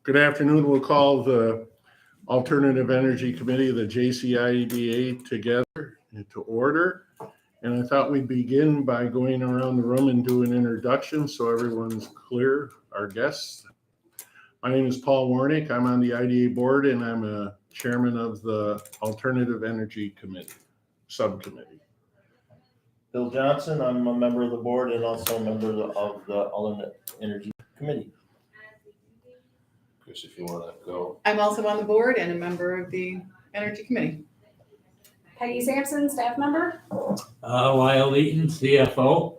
Good afternoon. We'll call the Alternative Energy Committee, the JCIDA, together into order. And I thought we'd begin by going around the room and do an introduction so everyone's clear, our guests. My name is Paul Warnick. I'm on the IDA board and I'm a chairman of the Alternative Energy Committee, subcommittee. Bill Johnson, I'm a member of the board and also a member of the Alternate Energy Committee. Chris, if you want to go. I'm also on the board and a member of the Energy Committee. Peggy Sampson, staff member. Lyle Eaton, CFO.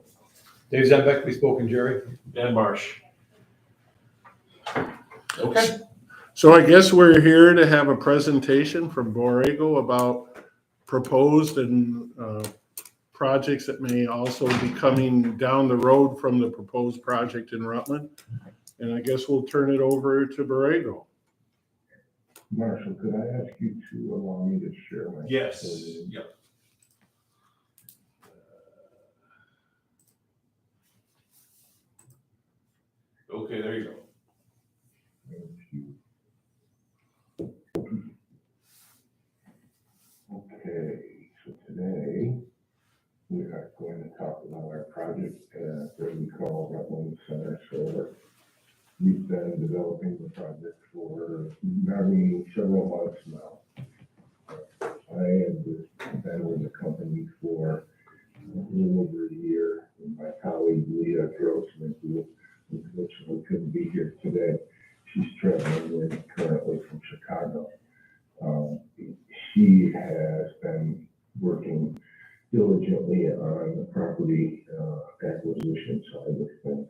Dave Zembeck, bespoken jury. Dan Marsh. Okay. So I guess we're here to have a presentation from Borrego about proposed and projects that may also be coming down the road from the proposed project in Rutland. And I guess we'll turn it over to Borrego. Marshall, could I ask you to allow me to share my Yes. screen? Yep. Okay, there you go. Thank you. Okay, so today we are going to talk about our project that we call Rutland Center Solar. We've been developing the project for several months now. I have been with the company for a little over a year, and my colleague Leah Grossman, who unfortunately couldn't be here today, she's traveling in currently from Chicago. She has been working diligently on the property acquisition side of things.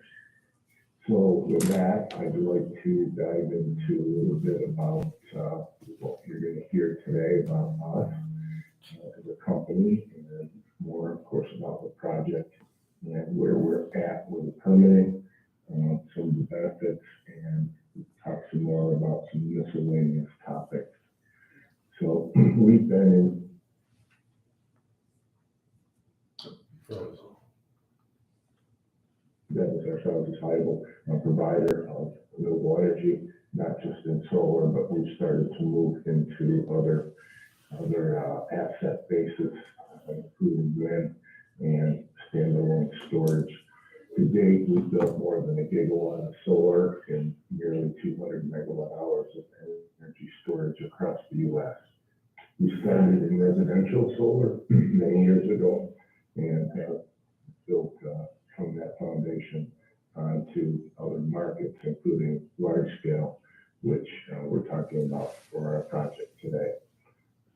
So with that, I'd like to dive into a little bit about what you're going to hear today about us as a company, and more, of course, about the project and where we're at with the permitting, some of the benefits, and talk some more about some miscellaneous topics. So we've been that is ourselves as viable provider of renewable energy, not just in solar, but we've started to move into other asset bases, including wind and standalone storage. To date, we've built more than 1 gigawatt of solar and nearly 200 megawatt hours of energy storage across the U.S. We started in residential solar many years ago and have built from that foundation onto other markets, including large scale, which we're talking about for our project today.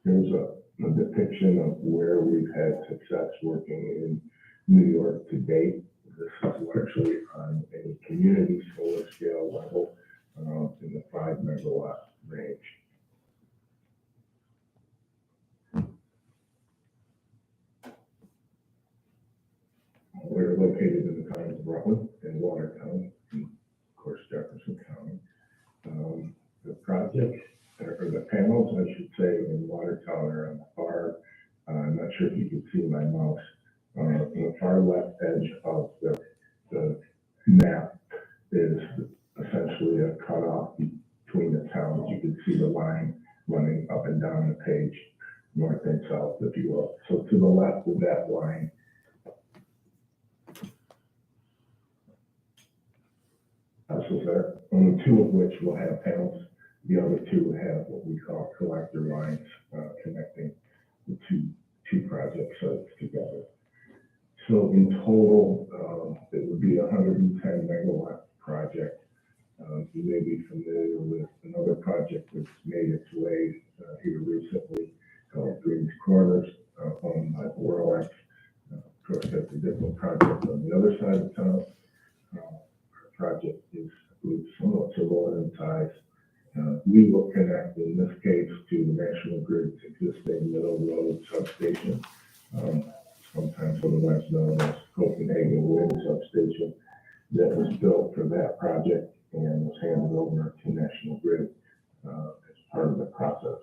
Here's a depiction of where we've had success working in New York to date. This is largely on a community solar scale level in the 5 megawatt range. We're located in the towns of Rutland and Watertown, and of course Jefferson County. The project, or the panels, I should say, in Watertown are on the far, I'm not sure if you can see my mouse, on the far left edge of the map is essentially a cutoff between the towns. You can see the line running up and down the page, north and south, if you will. So to the left of that line, houses there, only 2 of which will have panels. The other 2 have what we call collector lines connecting the two project sites together. So in total, it would be a 110 megawatt project. You may be familiar with another project that's made its way here recently called Greens Corners, owned by Borrego. Of course, that's a different project on the other side of town. Our project is somewhat similar in size. We will connect, in this case, to the National Grid's existing Middle Road substation, sometimes otherwise known as Copenhagen Wind Substation, that was built for that project and was handed over to National Grid as part of the process.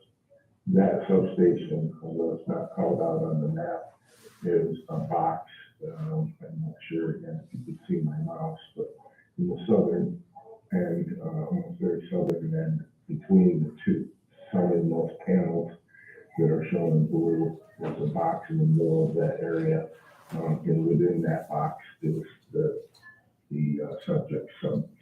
That substation, although it's not called out on the map, is a box. I'm not sure again if you can see my mouse, but in the southern end almost very southern end between the two southernmost panels that are shown in blue. There's a box in the middle of that area, and within that box is the subject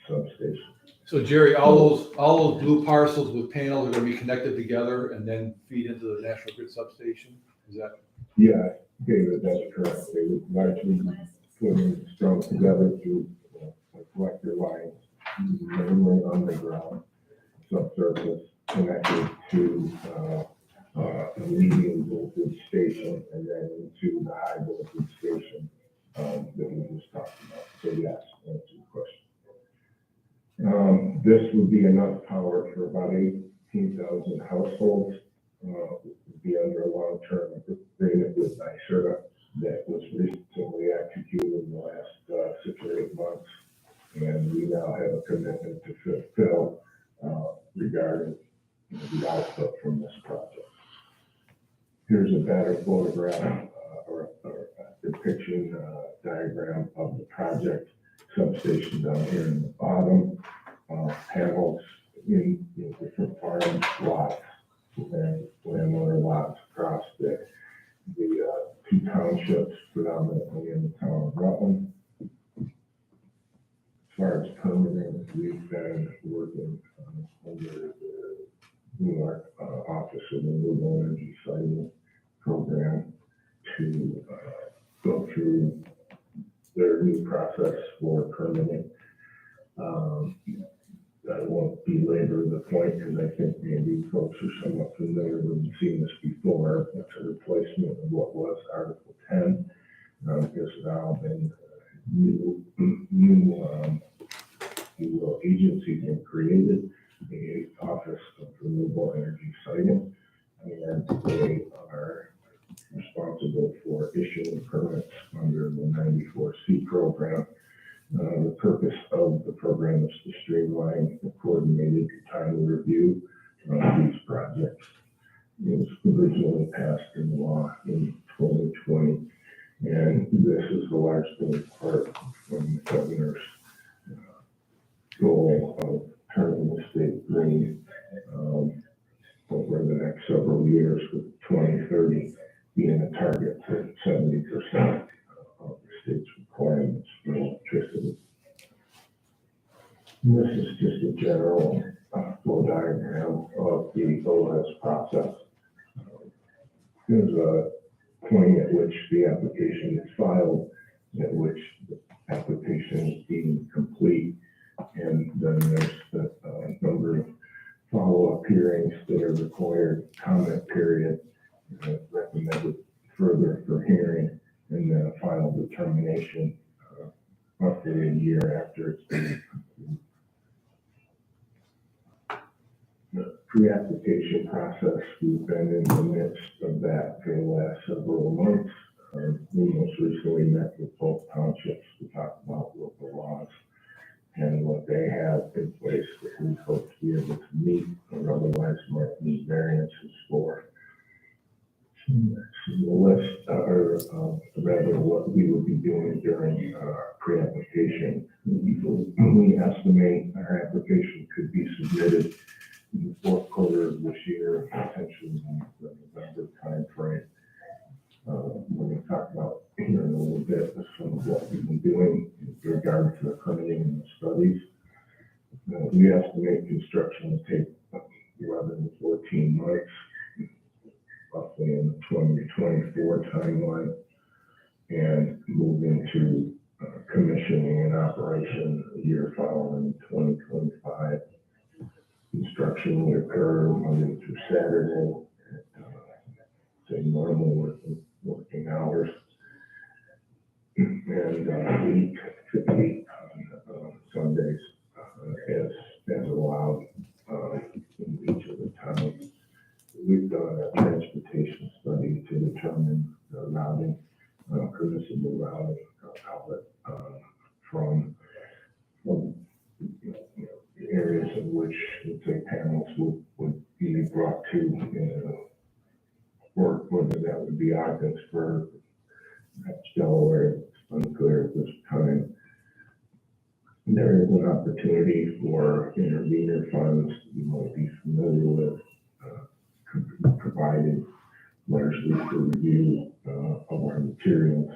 substation. So Jerry, all those blue parcels with panels are gonna be connected together and then feed into the National Grid substation? Is that? Yeah, David, that's correct. They would largely be strung together through collector lines, mainly underground, subsurface, connected to a medium voltage station and then into the high voltage station that we just talked about. So yes, that's your question. This would be enough power for about 18,000 households. Would be under a long-term agreement with JCIDA that was recently executed in the last 6 or 8 months. And we now have a commitment to fulfill regarding the output from this project. Here's a better photograph or a depiction diagram of the project substation down here in the bottom. Panels in different farm lots and landowner lots across the two townships, predominantly in the town of Rutland. As far as permitting, we've been working under the New York Office of Renewable Energy Siting program to go through their new process for permitting. I won't belabor the point because I think maybe folks are somewhat familiar with seen this before. It's a replacement of what was Article 10. There's now been new agencies been created, the Office of Renewable Energy Siting, and they are responsible for issuing permits under the 94C program. The purpose of the program is to streamline the coordinated timely review of these projects. It was originally passed into law in 2020, and this is largely part from the governor's goal of turning the state green over the next several years, with 2030 being a target for 70% of the state's requirements for electricity. And this is just a general flow diagram of the OS process. There's a point at which the application is filed, at which the application is deemed complete, and then there's the number of follow-up hearings that are required, comment period, recommended further for hearing, and then a final determination roughly a year after it's been completed. The pre-application process, we've been in the midst of that for the last several months. We most recently met with both townships to talk about local laws and what they have in place that we hope to be able to meet or otherwise might need variances for. So the list, or rather what we would be doing during pre-application, we estimate our application could be submitted in the fourth quarter of this year, potentially in the November timeframe. We're going to talk about here in a little bit some of what we've been doing in regard to the permitting and the studies. We estimate construction to take 11 to 14 months, roughly in the 2024 timeline, and move into commissioning and operation a year following 2025. Construction will occur Monday through Saturday at say normal working hours, and 8 to 8 on Sundays as allowed in each of the towns. We've done a transportation study to determine the routing, permissible routing outlet from areas in which, let's say, panels would be brought to, or whether that would be Ogdensburg, perhaps Delaware. It's unclear at this time. there is an opportunity for intervenor funds you might be familiar with, provided largely for review of our materials.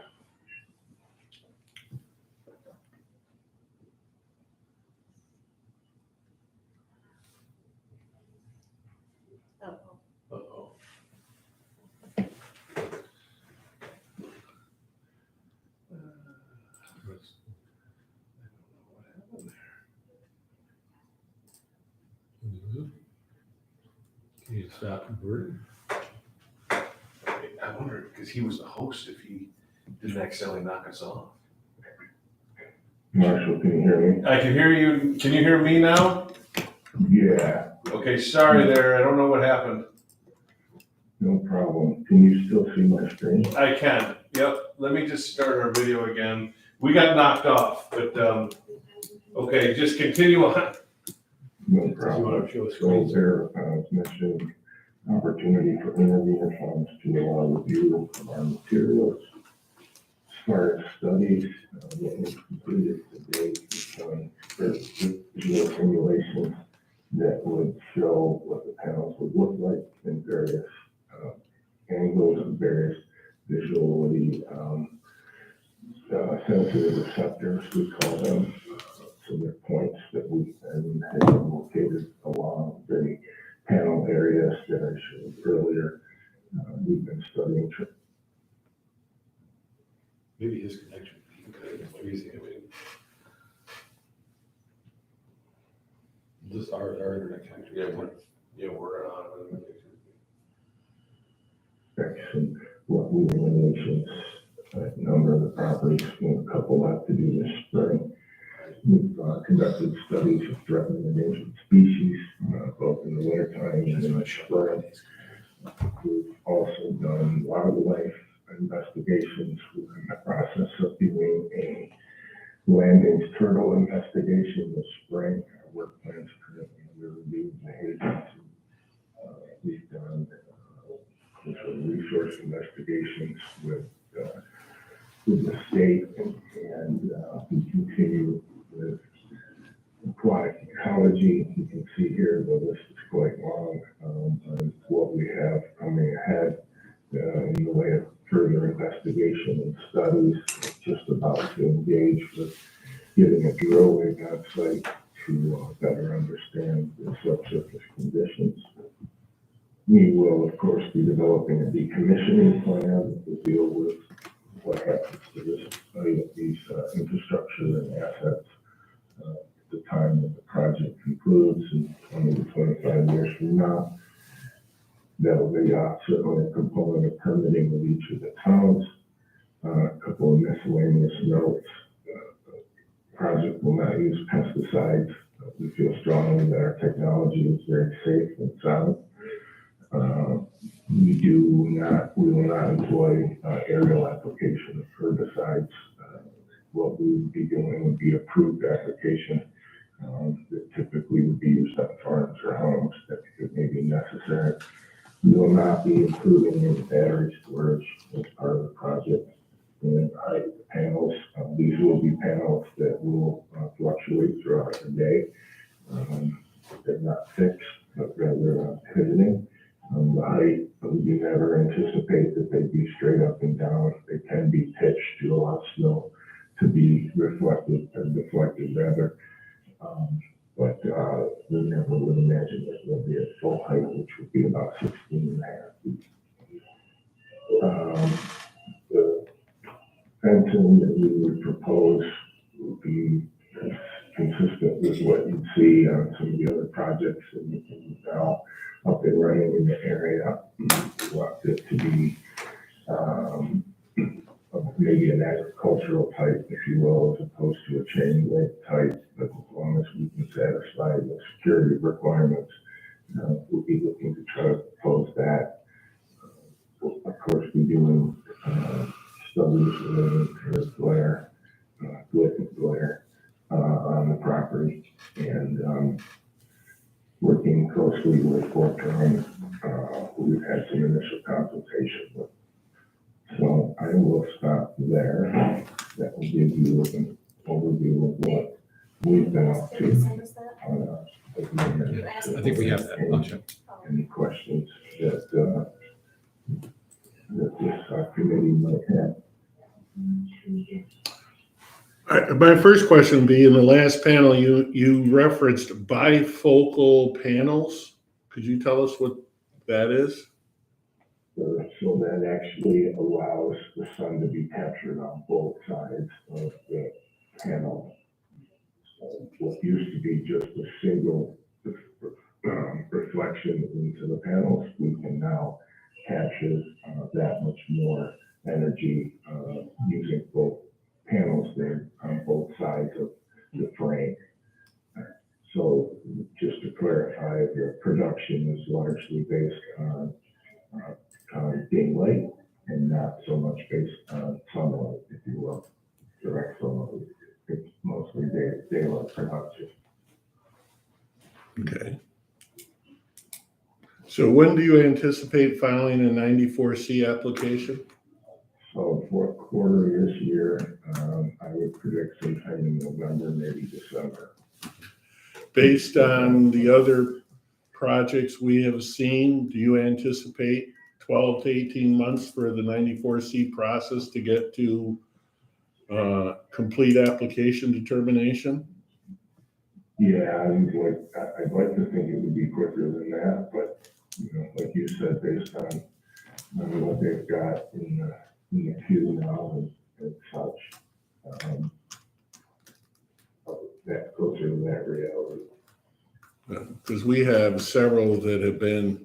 Uh-oh. Can you stop recording? I wondered, because he was the host, if he didn't accidentally knock us off. Marshall, can you hear me? I can hear you. Can you hear me now? Yeah, Okay, sorry there. I don't know what happened. no problem. Can you still see my screen? I can. Yep. Let me just start our video again. We got knocked off, but okay, just continue on. No Do you problem. want to show a So screen? there was mentioned opportunity for intervenor funds to allow review of our materials. As far as studies, what we've completed to date, we've done visual simulations that would show what the panels would look like in various angles and various visually sensitive receptors, we call them. So they're points that we have located along the panel areas that I showed earlier. We've been studying. Maybe his connection. It's freezing. I mean, this our internet connection. We're on. Inspection, what we eliminations, a number of the properties, a couple left to do this spring. We've conducted studies of threatened and endangered species, both in the wintertime and in the spring. We've also done wildlife investigations. We're in the process of doing a landings turtle investigation this spring. Our work plans currently under review with the agency. We've done natural resource investigations with the state, and we continue with aquatic ecology. You can see here the list is quite long on what we have coming ahead in the way of further investigation and studies. Just about to engage with getting a drill rig on site to better understand the subsurface conditions. We will, of course, be developing a decommissioning plan that will deal with what happens to this these infrastructure and assets at the time that the project concludes in 20 to 25 years from now. That'll be certainly a component of permitting with each of the towns. A couple of miscellaneous notes. The project will not use pesticides. We feel strongly that our technology is very safe and sound. We will not employ aerial application of herbicides. What we would be doing would be approved application that typically would be used on farms or homes that may be necessary. We will not be including any battery storage as part of the project. And panels, these will be panels that will fluctuate throughout the day. They're not fixed, but rather pivoting. The height, we do never anticipate that they'd be straight up and down. They can be pitched to allow snow to be reflected or deflected rather. But we never would imagine that there'll be a full height, which would be about 16 and a half feet. The fencing that we would propose would be consistent with what you'd see on some of the other projects in now up and running in the area. We want it to be maybe an agricultural type, if you will, as opposed to a chain link type. But as long as we can satisfy the security requirements, we'll be looking to try to propose that. Of course, we're doing studies relating to glare, glare on the property, and working closely with Fortran. We've had some initial consultation with. So I will stop there. That will give you an overview of what we've been up Did you to. send us that? You asked I think we have that. I'll check. Any questions that this committee might have? My first question would be, in the last panel, you referenced bifocal panels. Could you tell us what that is? So that actually allows the sun to be captured on both sides of the panel. What used to be just a single reflection into the panels, we can now capture that much more energy using both panels there on both sides of the frame. So just to clarify, the production is largely based on daylight and not so much based on sunlight, if you will, direct sunlight. It's mostly daylight production. Okay. So when do you anticipate filing a 94C application? So fourth quarter this year, I would predict sometime in November, maybe December. Based on the other projects we have seen, do you anticipate 12 to 18 months for the 94C process to get to complete application determination? Yeah, I'd like to think it would be quicker than that, but, you know, like you said, based on what they've got in the queue now and such, that closer to that reality. Because we have several that have been,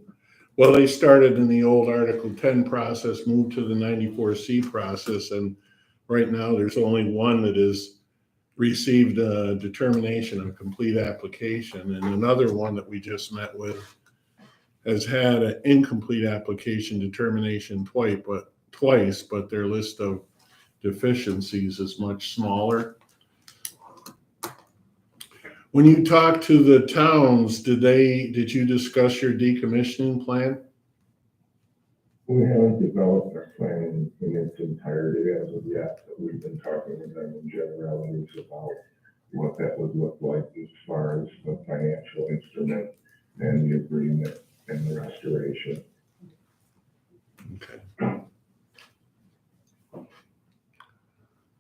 well, they started in the old Article 10 process, moved to the 94C process, and right now there's only one that has received a determination of complete application, and another one that we just met with has had an incomplete application determination twice, but their list of deficiencies is much smaller. When you talked to the towns, did you discuss your decommissioning plan? We haven't developed our plan in its entirety as of yet, but we've been talking with them in generalities about what that would look like as far as the financial instrument and the agreement and the restoration. Okay.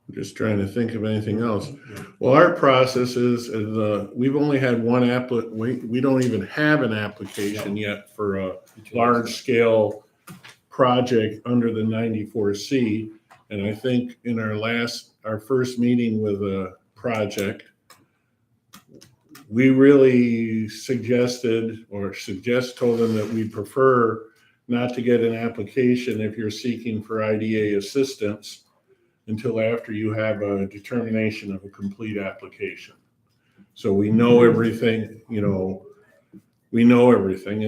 I'm just trying to think of anything else. Well, our process is we've only had one we don't even have an application yet for a large scale project under the 94C. And I think in our first meeting with a project, we really told them that we prefer not to get an application if you're seeking for IDA assistance until after you have a determination of a complete application. So we know everything, and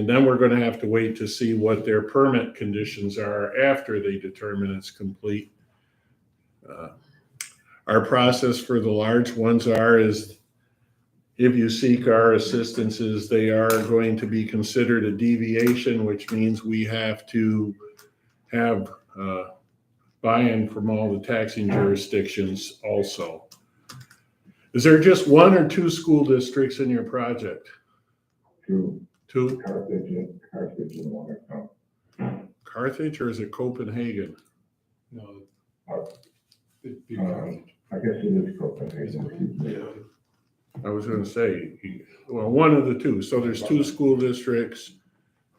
then we're going to have to wait to see what their permit conditions are after they determine it's complete. Our process for the large ones is if you seek our assistances, they are going to be considered a deviation, which means we have to have buy-in from all the taxing jurisdictions also. Is there just one or two school districts in your project? Two. Two? Carthage and Watertown. Carthage, or is it Copenhagen? No. It'd be I guess it is Copenhagen. I was going to say, well, one of the two. So there's two school districts,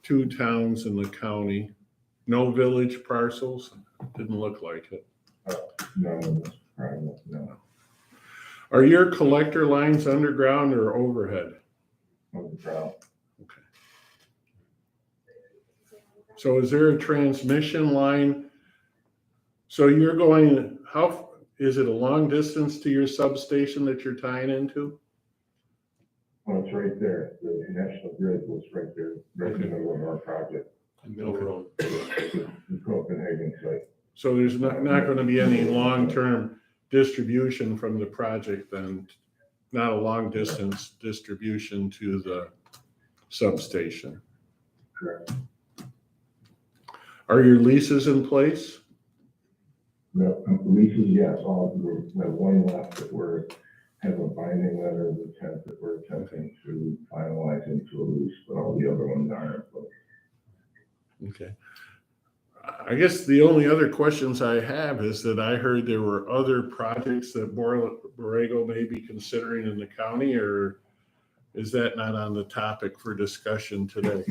two towns in the county, no village parcels. Didn't look like it. No, no. Are your collector lines underground or overhead? Underground. Okay. So is there a transmission line? So you're going, is it a long distance to your substation that you're tying into? Well, it's right there. The national grid was right there, right in the middle of our project. Middle Road. The Copenhagen site. So there's not going to be any long-term distribution from the project then, not a long distance distribution to the substation. Correct. Are your leases in place? The leases, yes, all, we have one left that we're have a binding letter of intent that we're attempting to finalize into a lease, but all the other ones are in place. Okay. I guess the only other questions I have is that I heard there were other projects that Borrego may be considering in the county, or is that not on the topic for discussion today?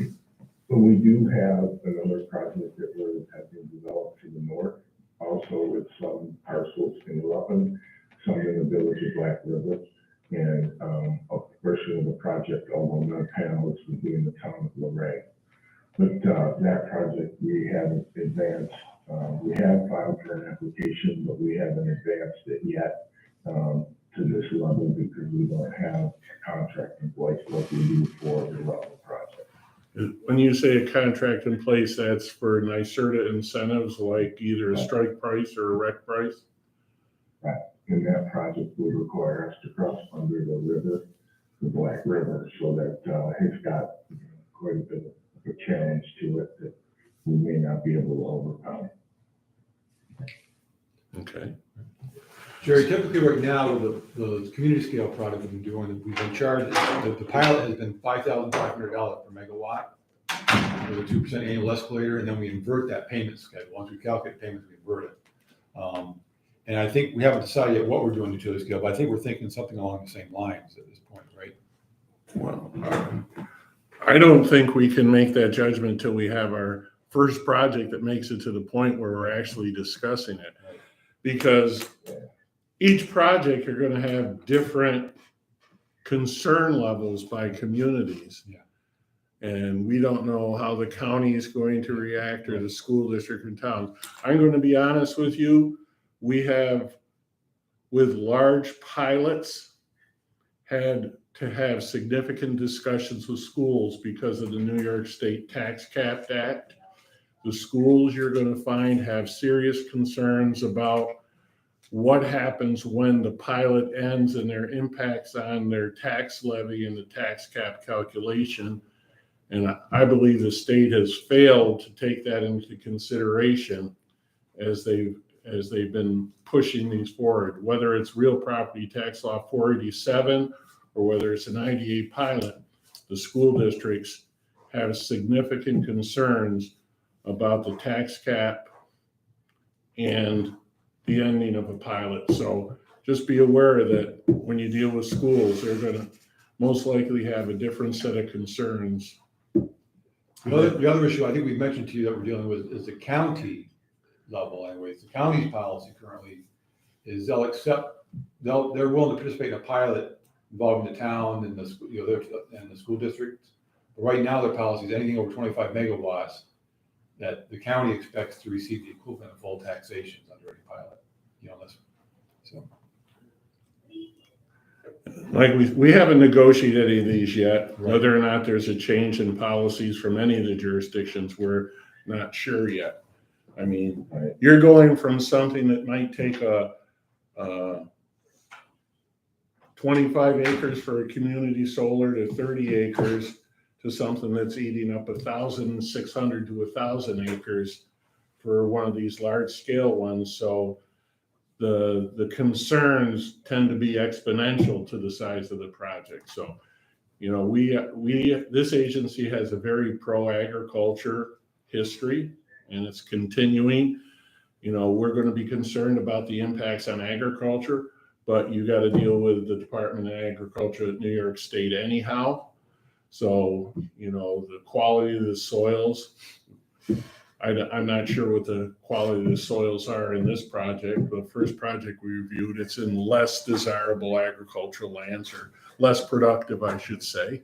But we do have another project that we're attempting to develop to the north, also with some parcels in Ruffin, some in the village of Black River, and a portion of the project, although not panels, would be in the town of Lorraine. But that project, we haven't advanced. We have filed for an application, but we haven't advanced it yet to this level because we don't have a contract in place like we do for the Ruffin project. When you say a contract in place, that's for NYSERDA incentives like either a strike price or a rec price? And that project would require us to cross under the river, the Black River, so that it's got quite a bit of a challenge to it that we may not be able to overcome. Okay. Jerry, typically right now, the community scale product we've been doing, we've been charged, the pilot has been $5,500 per megawatt with a 2% annual escalator, and then we invert that payment schedule. Once we calculate payments, we invert it. And I think we haven't decided yet what we're doing utility scale, but I think we're thinking something along the same lines at this point, right? Well, I don't think we can make that judgment until we have our first project that makes it to the point where we're actually discussing it. Because each project are going to have different concern levels by communities. Yeah. And we don't know how the county is going to react or the school district and towns. I'm going to be honest with you. We have, with large pilots, had to have significant discussions with schools because of the New York State Tax Cap Act. The schools you're going to find have serious concerns about what happens when the pilot ends and their impacts on their tax levy and the tax cap calculation. And I believe the state has failed to take that into consideration as they've been pushing these forward, whether it's real property tax law 487 or whether it's an IDA pilot. The school districts have significant concerns about the tax cap and the ending of a pilot. So just be aware that when you deal with schools, they're going to most likely have a different set of concerns. The other issue I think we mentioned to you that we're dealing with is the county level anyways. The county's policy currently is they're willing to participate in a pilot involving the town and the school district. But right now their policy is anything over 25 megawatts that the county expects to receive the equivalent of full taxations under any pilot. So. Like we haven't negotiated any of these yet. Right. Whether or not there's a change in policies from any of the jurisdictions, we're not sure yet. I mean, you're going from something that might take a 25 acres for a community solar to 30 acres to something that's eating up 1,600 to 1,000 acres for one of these large scale ones. So the concerns tend to be exponential to the size of the project. So, you know, this agency has a very pro-agriculture history, and it's continuing. You know, we're going to be concerned about the impacts on agriculture, but you got to deal with the Department of Agriculture at New York State anyhow. So, you know, the quality of the soils, I'm not sure what the quality of the soils are in this project. The first project we reviewed, it's in less desirable agricultural lands, or less productive, I should say.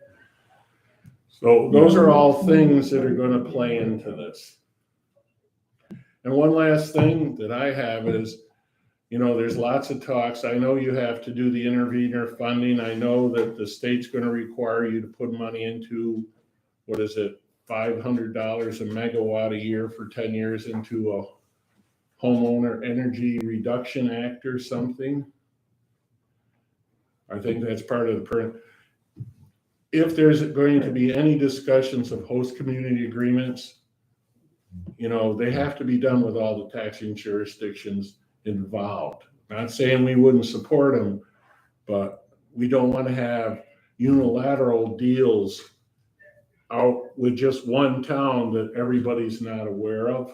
So those are all things that are going to play into this. And one last thing that I have is, you know, there's lots of talks. I know you have to do the intervenor funding. I know that the state's going to require you to put money into, what is it, $500 a megawatt a year for 10 years into a homeowner energy reduction act or something. I think that's part of the if there's going to be any discussions of host community agreements, you know, they have to be done with all the taxing jurisdictions involved. Not saying we wouldn't support them, But we don't want to have unilateral deals out with just one town that everybody's not aware of.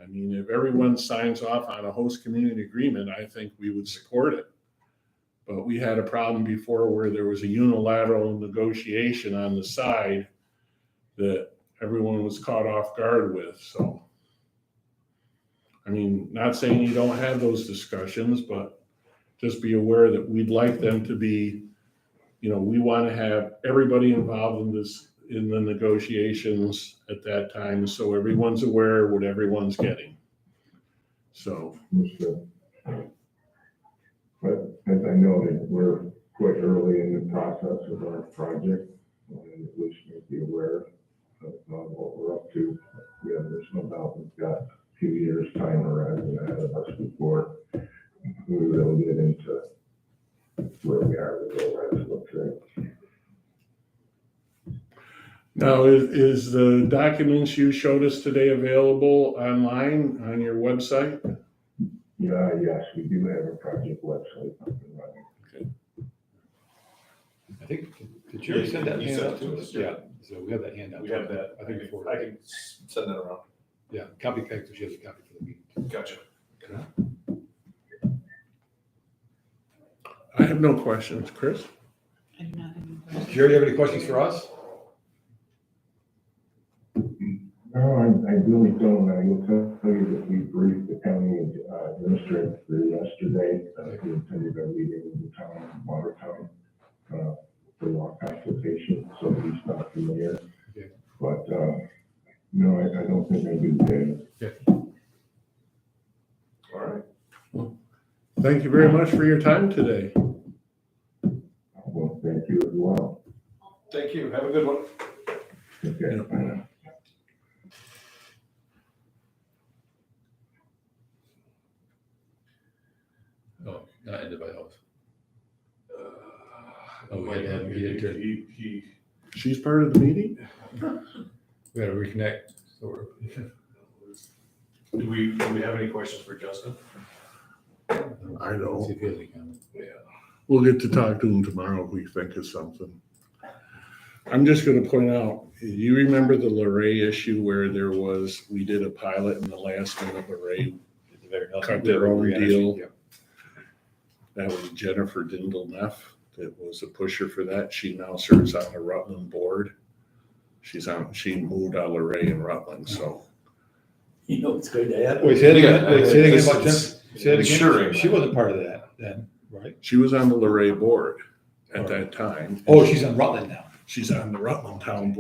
I mean, if everyone signs off on a host community agreement, I think we would support it. But we had a problem before where there was a unilateral negotiation on the side that everyone was caught off guard with, so. I mean, not saying you don't have those discussions, but just be aware that we'd like them to be, we want to have everybody involved in this, in the negotiations at that time, so everyone's aware of what everyone's getting. So. Understood. But as I noted, we're quite early in the process of our project, and at least make you aware of what we're up to. Yeah, there's no doubt we've got a few years' time horizon ahead of us before we really get into where we are with the rest, let's say. Now, is the documents you showed us today available online on your website? Yeah, yes, we do have a project website up and running. I think, did you send that You handout sent it to to us? us, Yeah, so we have that handout. We have that. I think before. I can send that around. Yeah, copy paste, she has a copy for the meeting. Gotcha. I have no questions. Chris? I do not have any questions. Jerry, do you have any questions for us? No, I really don't. I will tell you that we briefed the county administrator yesterday. We attended a meeting with the town, Watertown, for law consultation, so he's not familiar. Okay. But, no, I don't think I do, Dave. All right. Thank you very much for your time today. Well, thank you as well. Thank you. Have a good one. Okay, bye now. Oh, not ended by house. Oh, we had to have- we had to- He, She's part of the meeting? We gotta reconnect, so we're. do we have any questions for Justin? I don't. See if he has any comments. Yeah. We'll get to talk to him tomorrow if we think of something. I'm just gonna point out, you remember the Luray issue where we did a pilot and the last minute Luray cut their own deal? Yeah. That was Jennifer Dindal Neff that was a pusher for that. She now serves on the Rutland board. She moved out of Luray and Rutland, so. You know, it's good to have. Wait, say it again, Yeah, wait, say it again it's- about Jen, it's say it ensuring. again. She wasn't part of that then, right? She was on the Luray board at that time. Oh, she's on Rutland now. She's on the Rutland Town Board.